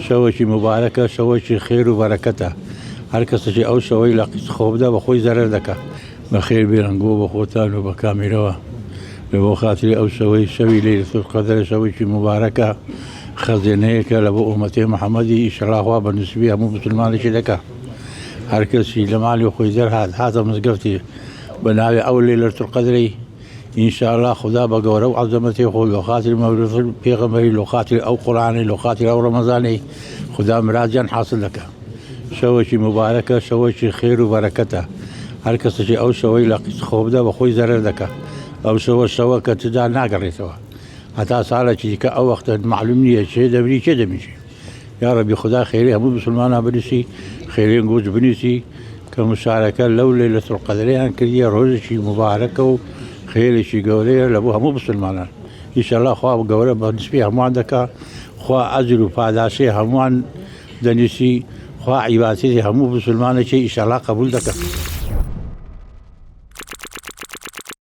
شەوەی مبارەکە شەوەی خێر و بەرەکەتە هەر کەسێکی ئەو شەوەی لە خۆبدا بە خۆی زەرەر دەکات بەخێر بێرەنگۆ بە خۆتان و بە کامیرەوە لە بۆ خاتری ئەو شەوی لەیلەتول قەدر شەوەی مبارەکە خەزێنەیەکە لە بۆ ئومەتی محەممەدی ئیشەڵاخوا بە نووسبی هەموو مسلمانێکی دەکات هەر کەسی لە ماڵی خۆی دەرهات هاتە مزگەفتی بە ناوی ئەو لەیلەتول قەدری ئینشاءالله خدا بە گەورە و عەزەمەتی خۆی لە خاتری مەولود پێغەمبەری لە خاتری ئەو قورئانی لە خاتری ئەو ڕەمەزانی خدا مرادیان حاصل دەکات شەوێکی مبارەکە شەوێکی خێر و بەرەکەتە هەر کەسێکی ئەو شەوەی لە خۆبدا بە خۆی زەرەر دەکات ئەو شەوە کە تدا ناگەڕێتەوە هەتا ساڵێکی دیکە ئەو وەختە معلوم نییە چێ دەبری چێ دەمیشی یا ڕەبی خدا خێری هەموو مسلمانان بنووسی خێرێن گوت بنووسی کە مشارەکە لەو لەیلەتول قەدریان کردیە ڕۆژێکی مبارەکە و خێرێکی گەورەیە لە بۆ هەموو مسلمانان ئینشاءالله خوا گەورە بە نسبەی هەمووان دەکات خوا ئەجر و پاداشەی هەمووان دەنووسی خوا عیبادەتی هەموو مسلمانێکی ئینشاءالله قبول دەکات